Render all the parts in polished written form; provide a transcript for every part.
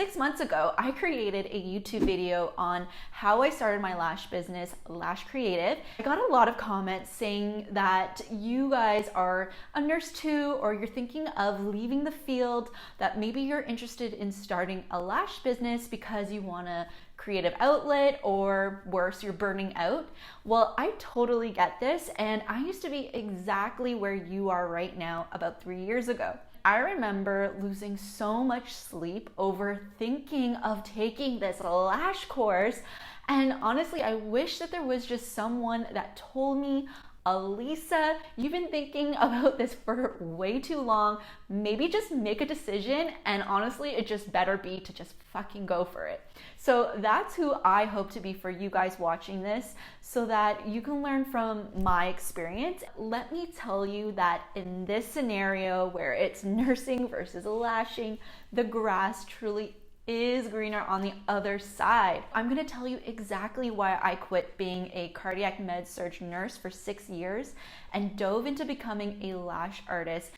6 months ago, I created a YouTube video on how I started my lash business, Lash Creative. I got a lot of comments saying that you guys are a nurse too, or you're thinking of leaving the field, that maybe you're interested in starting a lash business because you want a creative outlet, or worse, you're burning out. Well, I totally get this, and I used to be exactly where you are right now about 3 years ago. I remember losing so much sleep over thinking of taking this lash course. And honestly, I wish that there was just someone that told me, Alisa, you've been thinking about this for way too long. Maybe just make a decision. And honestly, it just better be to just fucking go for it. So that's who I hope to be for you guys watching this, so that you can learn from my experience. Let me tell you that in this scenario where it's nursing versus lashing, the grass truly is greener on the other side. I'm gonna tell you exactly why I quit being a cardiac med surg nurse for 6 years and dove into becoming a lash artist.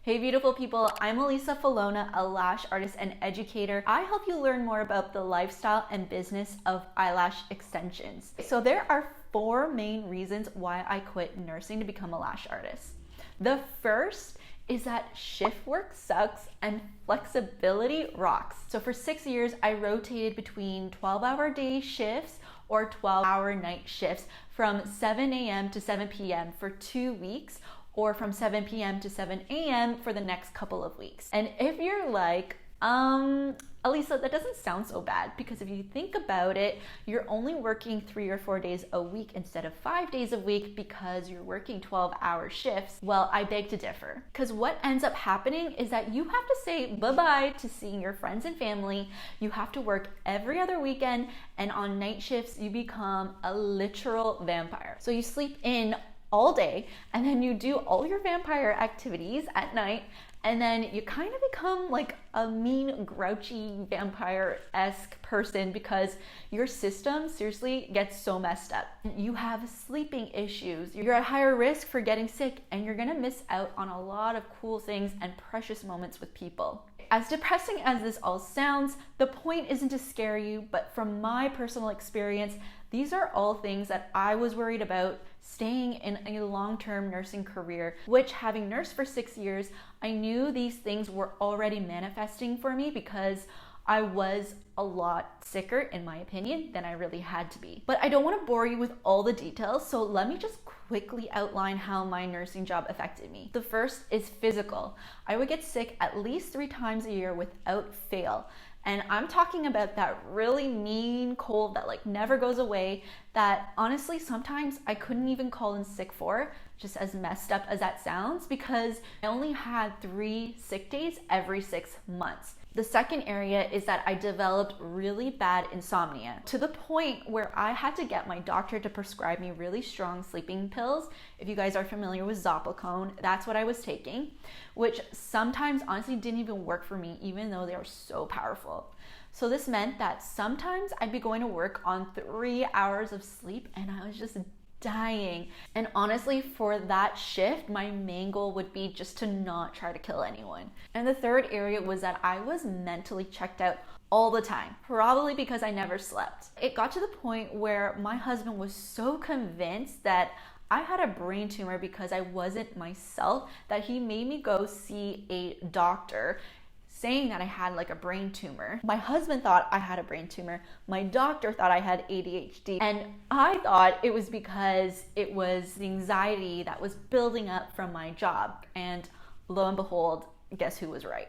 Hey beautiful people, I'm Alisa Falona, a lash artist and educator. I help you learn more about the lifestyle and business of eyelash extensions. So there are 4 main reasons why I quit nursing to become a lash artist. The first is that shift work sucks and flexibility rocks. So for 6 years, I rotated between 12-hour day shifts or 12-hour night shifts from 7 a.m. to 7 p.m. for 2 weeks, or from 7 p.m. to 7 a.m. for the next couple of weeks. And if you're like, Alisa, that doesn't sound so bad, because if you think about it, you're only working 3 or 4 days a week instead of 5 days a week because you're working 12-hour shifts. Well, I beg to differ, because what ends up happening is that you have to say bye-bye to seeing your friends and family. You have to work every other weekend, and on night shifts, you become a literal vampire. So you sleep in all day, and then you do all your vampire activities at night, and then you kind of become like a mean, grouchy, vampire-esque person because your system seriously gets so messed up. You have sleeping issues, you're at higher risk for getting sick, and you're gonna miss out on a lot of cool things and precious moments with people. As depressing as this all sounds, the point isn't to scare you, but from my personal experience, these are all things that I was worried about staying in a long-term nursing career, which, having nursed for 6 years, I knew these things were already manifesting for me because I was a lot sicker, in my opinion, than I really had to be. But I don't want to bore you with all the details, so let me just quickly outline how my nursing job affected me. The first is physical. I would get sick at least 3 times a year without fail. And I'm talking about that really mean cold that like never goes away, that honestly sometimes I couldn't even call in sick for, just as messed up as that sounds, because I only had 3 sick days every 6 months. The second area is that I developed really bad insomnia, to the point where I had to get my doctor to prescribe me really strong sleeping pills. If you guys are familiar with Zopicone, that's what I was taking, which sometimes honestly didn't even work for me, even though they were so powerful. So this meant that sometimes I'd be going to work on 3 hours of sleep, and I was just dying. And honestly, for that shift, my main goal would be just to not try to kill anyone. And the third area was that I was mentally checked out all the time, probably because I never slept. It got to the point where my husband was so convinced that I had a brain tumor because I wasn't myself that he made me go see a doctor, saying that I had like a brain tumor. My husband thought I had a brain tumor. My doctor thought I had ADHD. And I thought it was because it was the anxiety that was building up from my job. And lo and behold, guess who was right?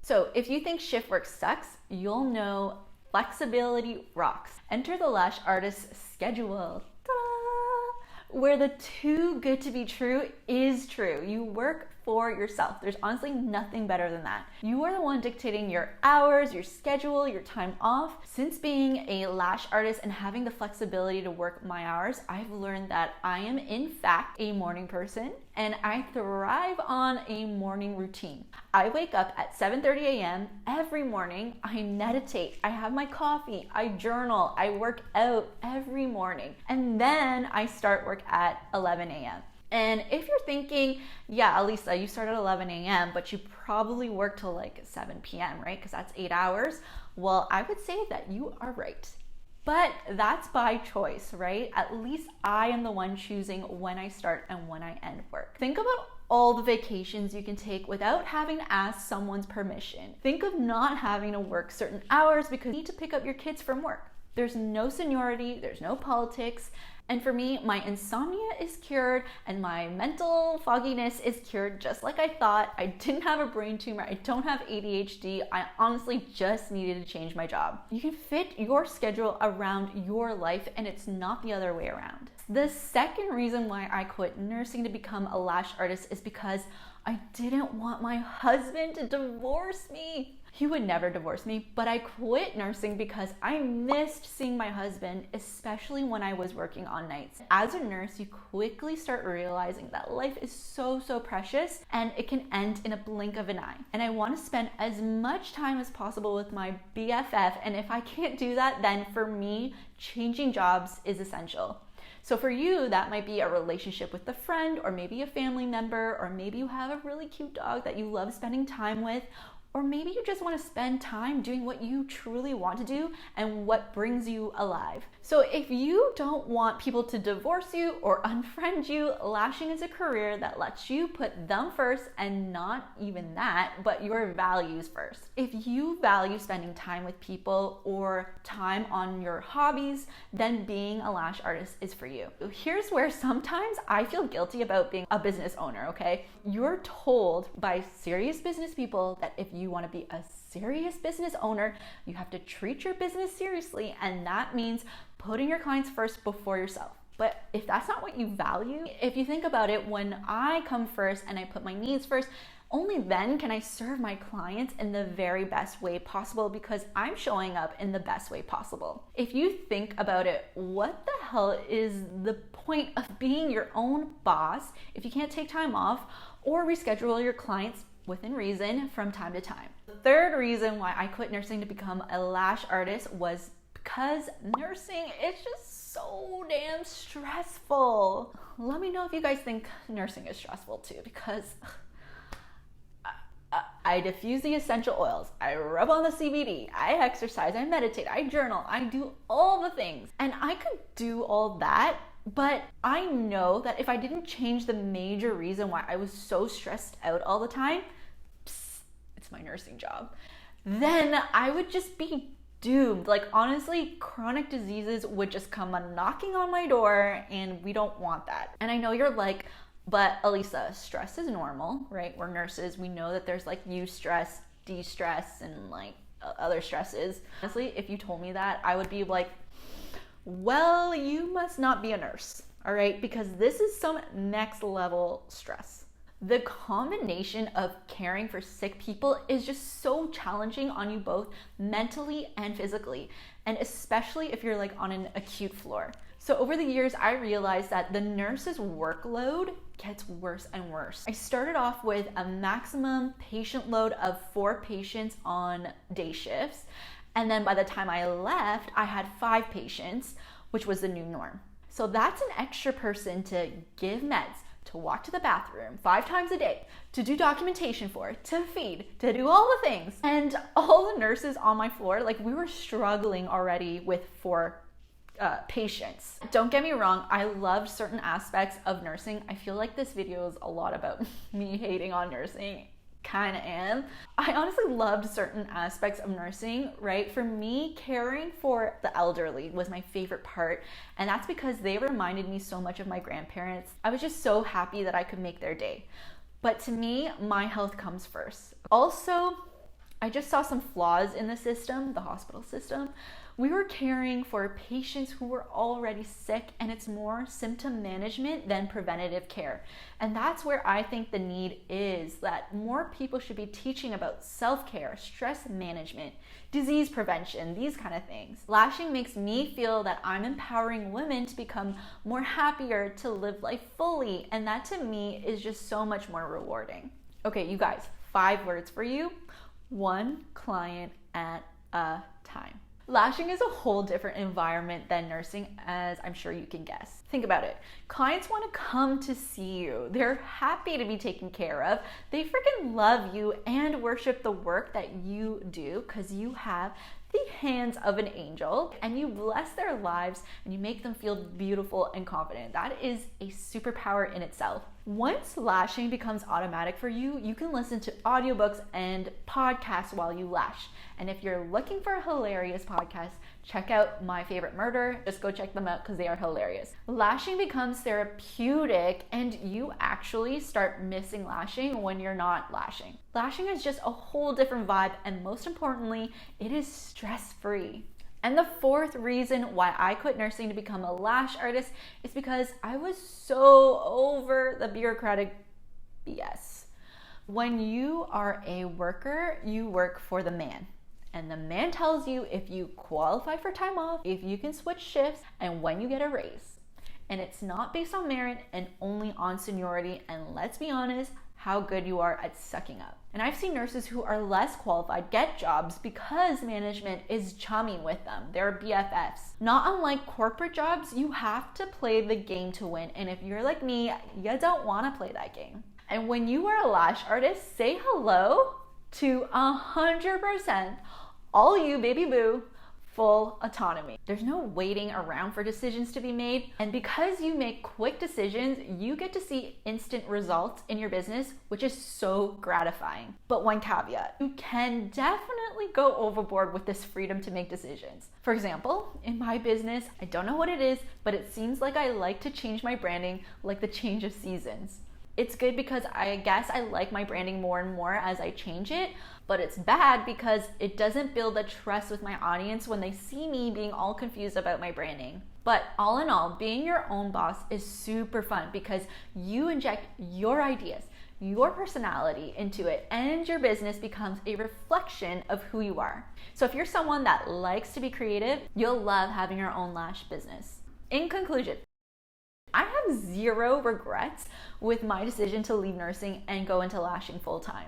So if you think shift work sucks, you'll know flexibility rocks. Enter the Lash Artist schedule. Ta-da! Where the too good to be true is true. You work for yourself. There's honestly nothing better than that. You are the one dictating your hours, your schedule, your time off. Since being a lash artist and having the flexibility to work my hours, I've learned that I am in fact a morning person, and I thrive on a morning routine. I wake up at 7:30 a.m. every morning. I meditate, I have my coffee, I journal, I work out every morning, and then I start work at 11 a.m. And if you're thinking, yeah, Elisa, you start at 11 a.m., but you probably work till like 7 p.m., right? Because that's 8 hours. Well, I would say that you are right. But that's by choice, right? At least I am the one choosing when I start and when I end work. Think about all the vacations you can take without having to ask someone's permission. Think of not having to work certain hours because you need to pick up your kids from work. There's no seniority, there's no politics. And for me, my insomnia is cured and my mental fogginess is cured just like I thought. I didn't have a brain tumor. I don't have ADHD. I honestly just needed to change my job. You can fit your schedule around your life and it's not the other way around. The second reason why I quit nursing to become a lash artist is because I didn't want my husband to divorce me. He would never divorce me, but I quit nursing because I missed seeing my husband, especially when I was working on nights. As a nurse, you quickly start realizing that life is so precious and it can end in a blink of an eye. And I want to spend as much time as possible with my BFF, and if I can't do that, then for me, changing jobs is essential. So for you, that might be a relationship with a friend or maybe a family member, or maybe you have a really cute dog that you love spending time with, or maybe you just want to spend time doing what you truly want to do and what brings you alive. So if you don't want people to divorce you or unfriend you, lashing is a career that lets you put them first, and not even that, but your values first. If you value spending time with people or time on your hobbies, then being a lash artist is for you. Here's where sometimes I feel guilty about being a business owner, okay? You're told by serious business people that if you want to be a serious business owner, you have to treat your business seriously, and that means putting your clients first before yourself. But if that's not what you value, if you think about it, when I come first and I put my needs first, only then can I serve my clients in the very best way possible, because I'm showing up in the best way possible. If you think about it, what the hell is the point of being your own boss if you can't take time off or reschedule your clients within reason from time to time? The third reason why I quit nursing to become a lash artist was because nursing is just so damn stressful. Let me know if you guys think nursing is stressful too, because I diffuse the essential oils, I rub on the CBD, I exercise, I meditate, I journal, I do all the things. And I could do all that, but I know that if I didn't change the major reason why I was so stressed out all the time, it's my nursing job, then I would just be doomed. Like honestly, chronic diseases would just come knocking on my door, and we don't want that. And I know you're like, but Elisa, stress is normal, right? We're nurses. We know that there's like eustress, de-stress, and like other stresses. Honestly, if you told me that, I would be like, well, you must not be a nurse, all right? Because this is some next level stress. The combination of caring for sick people is just so challenging on you both mentally and physically, and especially if you're like on an acute floor. So over the years, I realized that the nurse's workload gets worse and worse. I started off with a maximum patient load of 4 patients on day shifts, and then by the time I left, I had 5 patients, which was the new norm. So that's an extra person to give meds, to walk to the bathroom 5 times a day, to do documentation for, to feed, to do all the things. And all the nurses on my floor, like we were struggling already with 4 patients. Don't get me wrong, I loved certain aspects of nursing. I feel like this video is a lot about me hating on nursing. Kind of am. I honestly loved certain aspects of nursing, right? For me, caring for the elderly was my favorite part, and that's because they reminded me so much of my grandparents. I was just so happy that I could make their day. But to me, my health comes first. Also, I just saw some flaws in the system, the hospital system. We were caring for patients who were already sick, and it's more symptom management than preventative care. And that's where I think the need is, that more people should be teaching about self-care, stress management, disease prevention, these kind of things. Lashing makes me feel that I'm empowering women to become more happier, to live life fully, and that to me is just so much more rewarding. Okay, you guys, 5 words for you. 1 client at a time. Lashing is a whole different environment than nursing, as I'm sure you can guess. Think about it. Clients want to come to see you. They're happy to be taken care of. They freaking love you and worship the work that you do because you have the hands of an angel and you bless their lives and you make them feel beautiful and confident. That is a superpower in itself. Once lashing becomes automatic for you, you can listen to audiobooks and podcasts while you lash. And if you're looking for a hilarious podcast, check out My Favorite Murder. Just go check them out because they are hilarious. Lashing becomes therapeutic and you actually start missing lashing when you're not lashing. Lashing is just a whole different vibe, and most importantly, it is stress-free. And the fourth reason why I quit nursing to become a lash artist is because I was so over the bureaucratic BS. When you are a worker, you work for the man. And the man tells you if you qualify for time off, if you can switch shifts, and when you get a raise. And it's not based on merit and only on seniority, and let's be honest, how good you are at sucking up. And I've seen nurses who are less qualified get jobs because management is chummy with them. They're BFFs. Not unlike corporate jobs, you have to play the game to win. And if you're like me, you don't want to play that game. And when you are a lash artist, say hello to 100% all you, baby boo, full autonomy. There's no waiting around for decisions to be made. And because you make quick decisions, you get to see instant results in your business, which is so gratifying. But one caveat, you can definitely go overboard with this freedom to make decisions. For example, in my business, I don't know what it is, but it seems like I like to change my branding like the change of seasons. It's good because I guess I like my branding more and more as I change it, but it's bad because it doesn't build a trust with my audience when they see me being all confused about my branding. But all in all, being your own boss is super fun because you inject your ideas, your personality into it, and your business becomes a reflection of who you are. So if you're someone that likes to be creative, you'll love having your own lash business. In conclusion, I have zero regrets with my decision to leave nursing and go into lashing full time.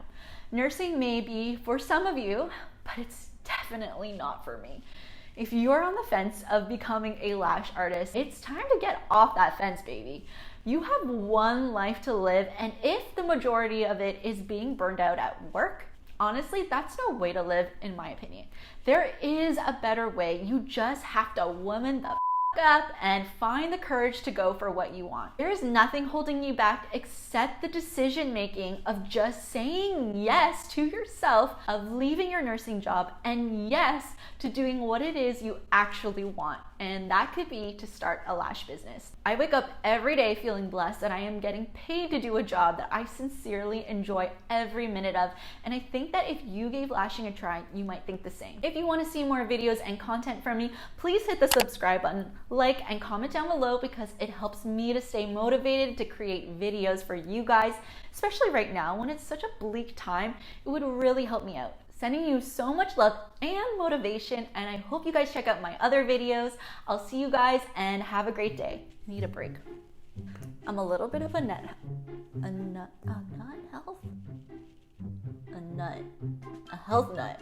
Nursing may be for some of you, but it's definitely not for me. If you're on the fence of becoming a lash artist, it's time to get off that fence, baby. You have one life to live, and if the majority of it is being burned out at work, honestly, that's no way to live, in my opinion. There is a better way. You just have to woman the up and find the courage to go for what you want. There is nothing holding you back except the decision making of just saying yes to yourself, of leaving your nursing job, and yes to doing what it is you actually want. And that could be to start a lash business. I wake up every day feeling blessed that I am getting paid to do a job that I sincerely enjoy every minute of. And I think that if you gave lashing a try, you might think the same. If you want to see more videos and content from me, please hit the subscribe button, like, and comment down below because it helps me to stay motivated to create videos for you guys, especially right now when it's such a bleak time. It would really help me out. Sending you so much love and motivation, and I hope you guys check out my other videos. I'll see you guys and have a great day. Need a break. I'm a little bit of a nut health? A nut. A health nut.